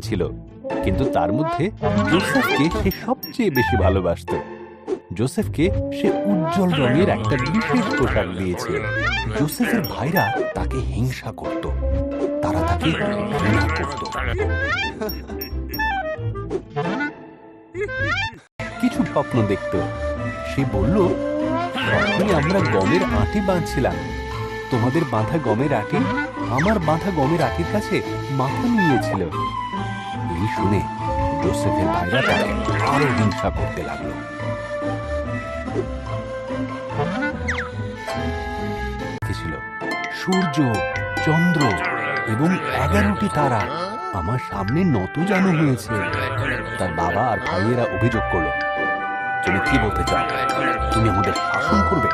ছিল, কিন্তু তার মধ্যে যোসেফকে সে সবচেয়ে বেশি ভালোবাসত। যোসেফকে সে উজ্জ্বল রঙের একটা বিশেষ পোশাক দিয়েছে। যোসেফের ভাইরা তাকে হিংসা করত, তারা তাকে ঘৃণা করত। কিছু স্বপ্ন দেখত। সে বলল, স্বপ্নে আমরা গমের আঁটি বাঁধছিলাম, তোমাদের বাঁধা গমের আঁটি আমার বাঁধা গমের আঁটির কাছে মাথা নিয়েছিল। এই শুনে যোসেফের ভাইরা তাকে আরো হিংসা করতে লাগলো। সূর্য, চন্দ্র এবং 11টি তারা আমার সামনে নতজানু হয়েছে। তার বাবা আর ভাইয়েরা অভিযোগ করলো, তুমি কি বলতে চাও? তুমি আমাদের শাসন করবে?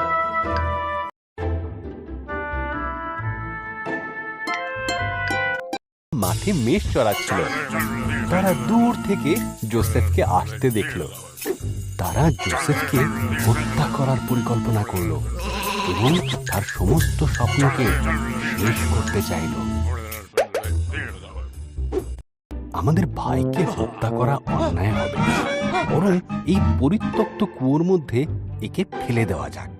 মাঠে মেষ চড়াচ্ছিল। তারা দূর থেকে যোসেফকে আসতে দেখলো। তারা যোসেফকে হত্যা করার পরিকল্পনা করলো এবং তার সমস্ত স্বপ্নকে শেষ করতে চাইল। আমাদের ভাইকে হত্যা করা অন্যায় হবে, বরং এই পরিত্যক্ত কুয়োর মধ্যে একে ফেলে দেওয়া যাক।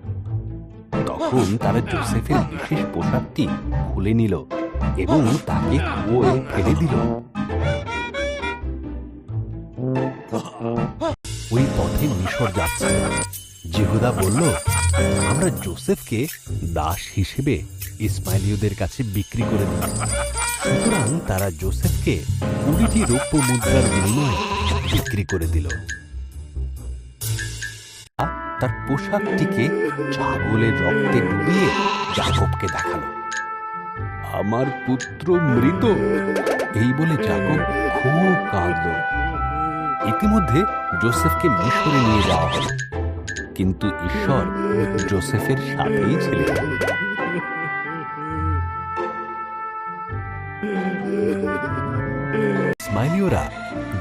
তখন তারা যোসেফের বিশেষ পোশাকটি খুলে নিল এবং তাকে কুয়োয় ফেলে দিল। ওই পথে মিশর যাচ্ছে। জিহুদা বলল, আমরা যোসেফকে দাস হিসেবে ইসমাইলীয়দের কাছে বিক্রি করে দিই। সুতরাং তারা যোসেফকে 20টি রৌপ্য মুদ্রার বিনিময়ে বিক্রি করে দিল। তার পোশাকটিকে ছাগলের রক্তে ডুবিয়ে যাকবকে দেখালো। আমার পুত্র মৃত, এই বলে যাকব খুব কাঁদল। ইতিমধ্যে যোসেফকে মিশরে নিয়ে যাওয়া হলো, কিন্তু ঈশ্বর যোসেফের সাথেই ছিলেন। ইসমাইলীয়রা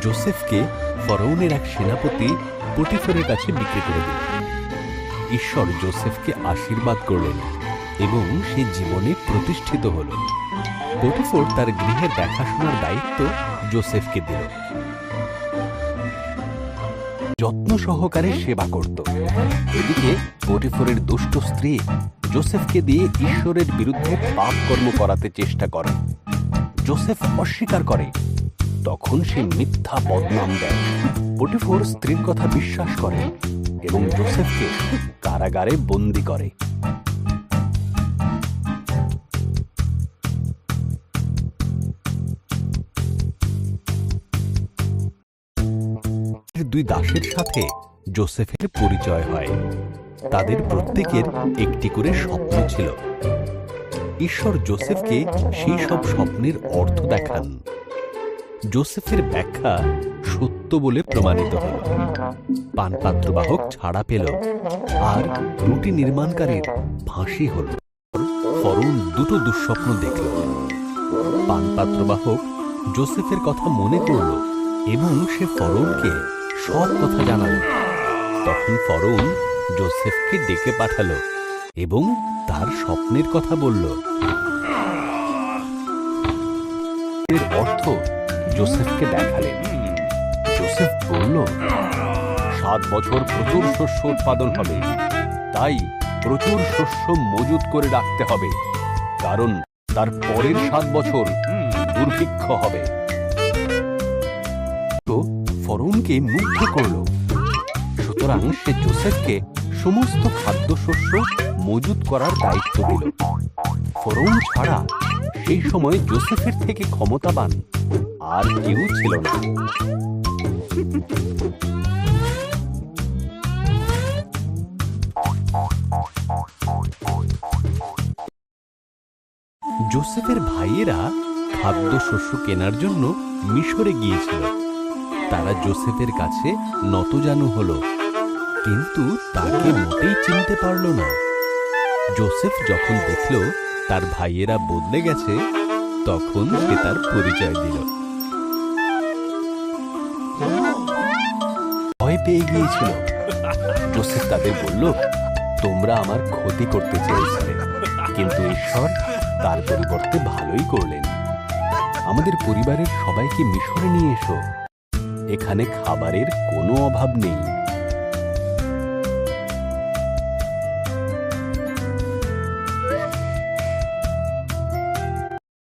যোসেফকে ফরৌনের এক সেনাপতি পটিফারের কাছে বিক্রি করে দিল। ঈশ্বর যোসেফকে আশীর্বাদ করলেন এবং সে জীবনে প্রতিষ্ঠিত হল। পটিফার তার গৃহে দেখাশোনার দায়িত্ব যোসেফকে দিল। যত্ন সহকারে সেবা করত। এদিকে পটিফারের দুষ্ট স্ত্রী যোসেফকে দিয়ে ঈশ্বরের বিরুদ্ধে পাপ কর্ম করাতে চেষ্টা করে। যোসেফ অস্বীকার করে। তখন সে মিথ্যা বদনাম দেয়। পটিফার স্ত্রীর কথা বিশ্বাস করে এবং যোসেফকে কারাগারে বন্দী করে। দুই দাসের সাথে যোসেফের পরিচয় হয়। তাদের প্রত্যেকের একটি করে স্বপ্ন ছিল। ঈশ্বর যোসেফকে সেই সব স্বপ্নের অর্থ দেখান। যোসেফের ব্যাখ্যা সত্য বলে প্রমাণিত হল। পানপাত্রবাহক ছাড়া পেল আর রুটি নির্মাণকারীর ফাঁসি হল। ফরৌন দুটো দুঃস্বপ্ন দেখল। পানপাত্রবাহক যোসেফের কথা মনে করল এবং সে ফরৌনকে সব কথা জানাল। তখন ফরৌন যোসেফকে ডেকে পাঠালো এবং তার স্বপ্নের কথা বলল। এর অর্থ যোসেফকে দেখালেন। যোসেফ বলল, 7 বছর প্রচুর শস্য উৎপাদন হবে, তাই প্রচুর শস্য মজুত করে রাখতে হবে, কারণ তার পরের 7 বছর দুর্ভিক্ষ হবে। তো ফরৌনকে মুগ্ধ করল। সুতরাং সে যোসেফকে সমস্ত খাদ্যশস্য মজুত করার দায়িত্ব দিল। ফরৌন ছাড়া সেই সময় যোসেফের থেকে ক্ষমতাবান আর কেউ ছিল না। যোসেফের ভাইয়েরা খাদ্যশস্য কেনার জন্য মিশরে গিয়েছিল। তারা যোসেফের কাছে নতজানু হলো, কিন্তু তাকে মোটেই চিনতে পারল না। যোসেফ যখন দেখল তার ভাইয়েরা বদলে গেছে, তখন সে তার পরিচয় দিল। ভয় পেয়ে গিয়েছিল। যোসেফ তাদের বলল, তোমরা আমার ক্ষতি করতে চেয়েছিলে, কিন্তু ঈশ্বর তার পরিবর্তে ভালোই করলেন। আমাদের পরিবারের সবাইকে মিশরে নিয়ে এসো। এখানে খাবারের কোনো অভাব নেই।